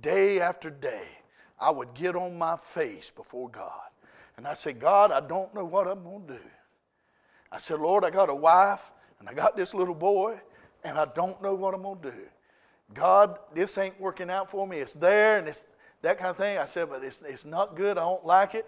day after day, I would get on my face before God. And I said, God, I don't know what I'm going to do. I said, Lord, I got a wife, and I got this little boy, and I don't know what I'm going to do. God, this ain't working out for me. It's there, and it's that kind of thing. I said, but it's not good. I don't like it.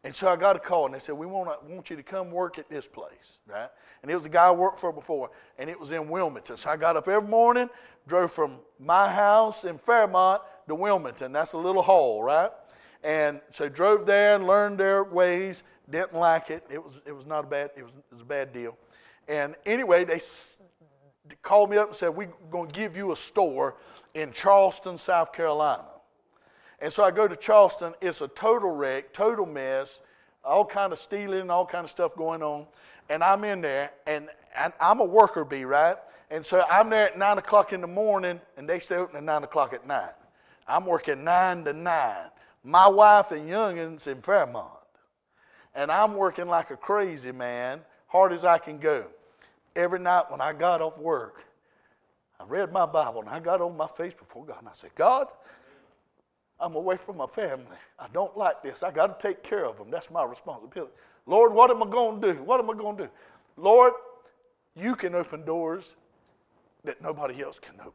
And so I got a call, and they said, we want you to come work at this place, right? And it was the guy I worked for before, and it was in Wilmington. So I got up every morning, drove from my house in Fairmont to Wilmington. That's a little haul, right? And so drove there and learned their ways. Didn't like it. It was not a bad. It was a bad deal. And anyway, they called me up and said, we're going to give you a store in Charleston, South Carolina. And so I go to Charleston. It's a total wreck, total mess, all kind of stealing, all kind of stuff going on. And I'm in there, and I'm a worker bee, right? And so I'm there at 9 o'clock in the morning, and they stay open at 9 o'clock at night. I'm working 9 to 9. My wife and youngins in Fairmont. And I'm working like a crazy man, hard as I can go. Every night when I got off work, I read my Bible, and I got on my face before God, and I said, God, I'm away from my family. I don't like this. I got to take care of them. That's my responsibility. Lord, what am I going to do? What am I going to do? Lord, you can open doors that nobody else can open.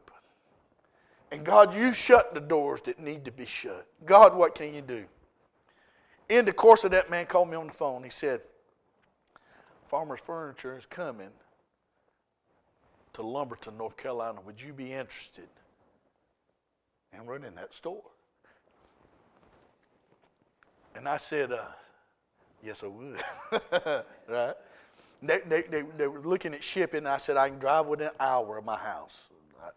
And God, you shut the doors that need to be shut. God, what can you do? In the course of that, man called me on the phone. He said, Farmer's Furniture is coming to Lumberton, North Carolina. Would you be interested in running that store? And I said, yes, I would. Right? They were looking at shipping. And I said, I can drive within an hour of my house.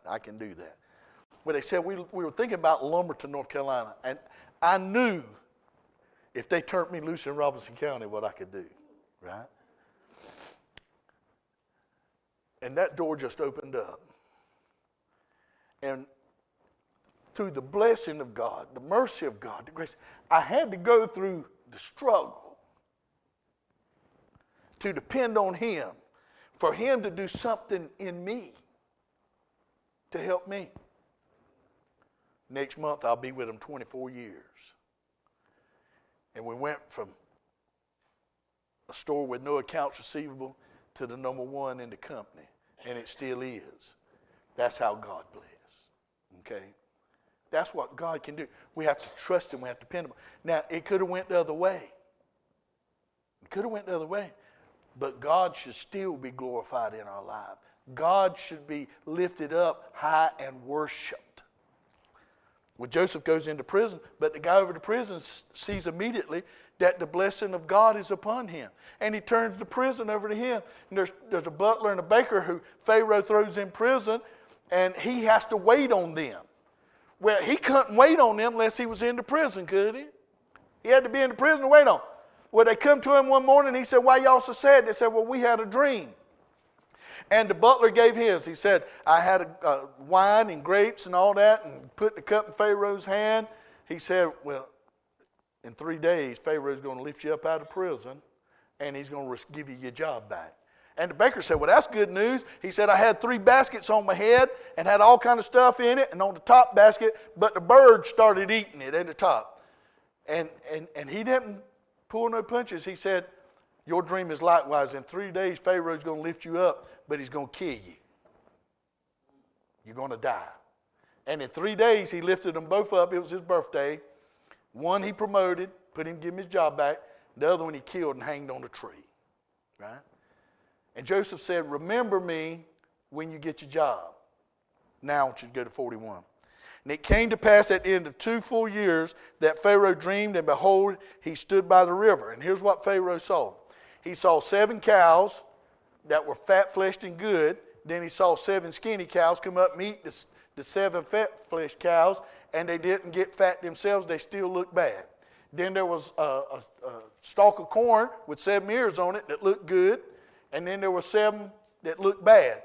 I can do that. But they said, we were thinking about Lumberton, North Carolina. And I knew if they turned me loose in Robinson County, what I could do. Right? And that door just opened up. And through the blessing of God, the mercy of God, the grace, I had to go through the struggle to depend on Him, for Him to do something in me to help me. Next month, I'll be with Him 24 years. And we went from a store with no accounts receivable to the number one in the company, and it still is. That's how God bless. Okay? That's what God can do. We have to trust Him. We have to depend on Him. Now, it could have went the other way. It could have went the other way. But God should still be glorified in our life. God should be lifted up high and worshipped. Well, Joseph goes into prison, but the guy over to prison sees immediately that the blessing of God is upon him. And he turns the prison over to him. And there's a butler and a baker who Pharaoh throws in prison, and he has to wait on them. Well, he couldn't wait on them unless he was in the prison, could he? He had to be in the prison to wait on. Well, they come to him one morning, and he said, why y'all so sad? They said, well, we had a dream. And the butler gave his. He said, I had wine and grapes and all that, and put the cup in Pharaoh's hand. He said, well, in 3 days, Pharaoh's going to lift you up out of prison, and he's going to give you your job back. And the baker said, well, that's good news. He said, I had 3 baskets on my head and had all kind of stuff in it, and on the top basket, but the birds started eating it at the top. And he didn't pull no punches. He said, your dream is likewise. In 3 days, Pharaoh's going to lift you up, but he's going to kill you. You're going to die. And in 3 days, he lifted them both up. It was his birthday. One he promoted, give him his job back. The other one he killed and hanged on a tree. Right? And Joseph said, remember me when you get your job. Now I want you to go to 41. And it came to pass at the end of 2 full years that Pharaoh dreamed, and behold, he stood by the river. And here's what Pharaoh saw. He saw 7 cows that were fat-fleshed and good. Then he saw 7 skinny cows come up and eat the 7 fat-fleshed cows, and they didn't get fat themselves. They still looked bad. Then there was a stalk of corn with 7 ears on it that looked good, and then there were 7 that looked bad.